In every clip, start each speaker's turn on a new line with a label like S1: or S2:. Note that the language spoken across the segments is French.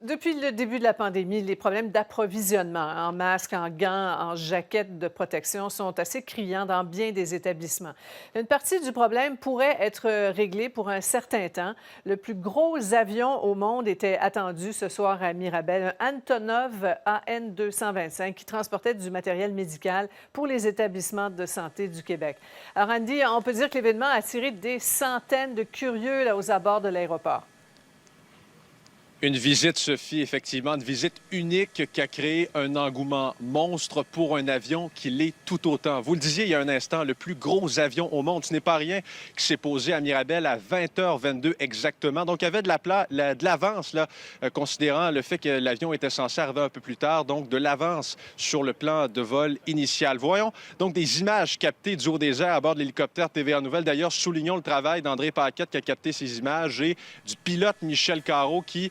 S1: Depuis le début de la pandémie, les problèmes d'approvisionnement en masques, en gants, en jaquettes de protection sont assez criants dans bien des établissements. Une partie du problème pourrait être réglée pour un certain temps. Le plus gros avion au monde était attendu ce soir à Mirabel, un Antonov AN-225 qui transportait du matériel médical pour les établissements de santé du Québec. Alors Andy, on peut dire que l'événement a attiré des centaines de curieux là, aux abords de l'aéroport.
S2: Une visite, Sophie, effectivement, une visite unique qui a créé un engouement monstre pour un avion qui l'est tout autant. Vous le disiez il y a un instant, le plus gros avion au monde. Ce n'est pas rien qui s'est posé à Mirabel à 20h22 exactement. Donc, il y avait de l'avance, là, considérant le fait que l'avion était censé arriver un peu plus tard. Donc, de l'avance sur le plan de vol initial. Voyons donc des images captées du haut des airs à bord de l'hélicoptère TVA Nouvelle. D'ailleurs, soulignons le travail d'André Paquette qui a capté ces images et du pilote Michel Carreau qui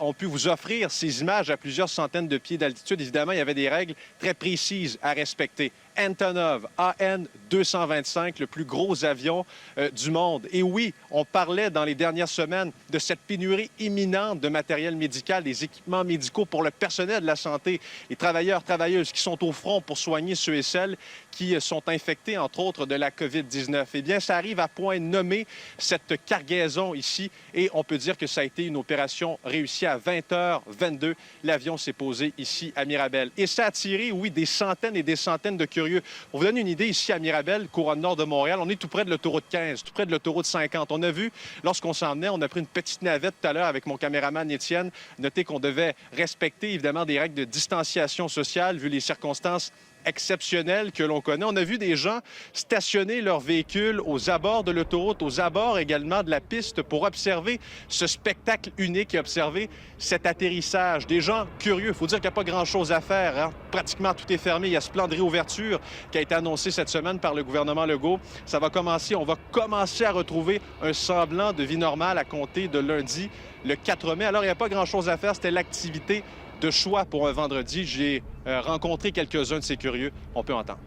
S2: ont pu vous offrir ces images à plusieurs centaines de pieds d'altitude. Évidemment, il y avait des règles très précises à respecter. Antonov AN-225, le plus gros avion du monde. Et oui, on parlait dans les dernières semaines de cette pénurie imminente de matériel médical, des équipements médicaux pour le personnel de la santé, les travailleurs, travailleuses qui sont au front pour soigner ceux et celles qui sont infectés, entre autres, de la COVID-19. Eh bien, ça arrive à point nommé, cette cargaison ici, et on peut dire que ça a été une opération réussie à 20h22. L'avion s'est posé ici à Mirabel. Et ça a attiré, oui, des centaines et des centaines de curieux. Pour vous donner une idée, ici à Mirabel, couronne nord de Montréal, on est tout près de l'autoroute 15, tout près de l'autoroute 50. On a vu, lorsqu'on s'en venait, on a pris une petite navette tout à l'heure avec mon caméraman Étienne. Notez qu'on devait respecter, évidemment, des règles de distanciation sociale, vu les circonstances exceptionnelles que l'on connaît. On a vu des gens stationner leurs véhicules aux abords de l'autoroute, aux abords également de la piste pour observer ce spectacle unique et observer cet atterrissage. Des gens curieux. Il faut dire qu'il n'y a pas grand-chose à faire, hein? Pratiquement tout est fermé. Il y a ce plan de réouverture qui a été annoncé cette semaine par le gouvernement Legault. Ça va commencer. On va commencer à retrouver un semblant de vie normale à compter de lundi, le 4 mai. Alors, il n'y a pas grand-chose à faire. C'était l'activité de choix pour un vendredi. J'ai rencontré quelques-uns de ces curieux. On peut entendre.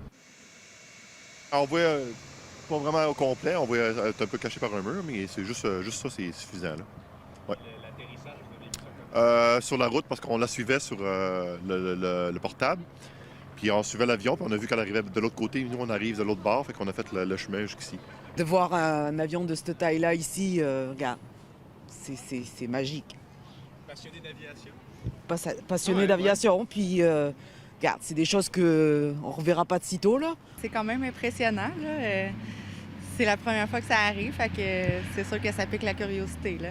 S3: On voit pas vraiment au complet. On voit être un peu caché par un mur, mais c'est juste ça, c'est suffisant. Là. Ouais.
S2: L'atterrissage, vous avez vu ça comme
S3: sur la route, parce qu'on la suivait sur le portable. Puis on suivait l'avion, puis on a vu qu'elle arrivait de l'autre côté. Nous, on arrive de l'autre bord, fait qu'on a fait le chemin jusqu'ici.
S4: De voir un avion de cette taille-là ici, regarde, c'est magique.
S2: passionné d'aviation?
S4: Passionné d'aviation, puis regarde, c'est des choses qu'on ne reverra pas de sitôt, là.
S5: C'est quand même impressionnant, là. C'est la première fois que ça arrive, fait que c'est sûr que ça pique la curiosité, là.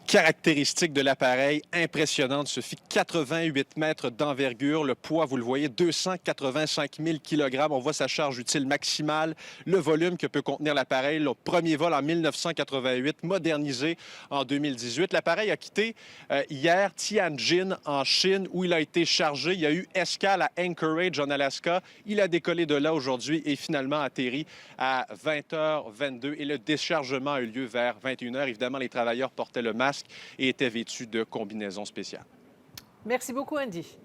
S2: Caractéristique de l'appareil, impressionnante, Sophie. 88 mètres d'envergure. Le poids, vous le voyez, 285 000 kg. On voit sa charge utile maximale, le volume que peut contenir l'appareil. Le premier vol en 1988, modernisé en 2018. L'appareil a quitté hier Tianjin, en Chine, où il a été chargé. Il y a eu escale à Anchorage, en Alaska. Il a décollé de là aujourd'hui et finalement atterri à 20h22. Et le déchargement a eu lieu vers 21h. Évidemment, les travailleurs portaient le masque et étaient vêtus de combinaisons spéciales.
S1: Merci beaucoup, Andy.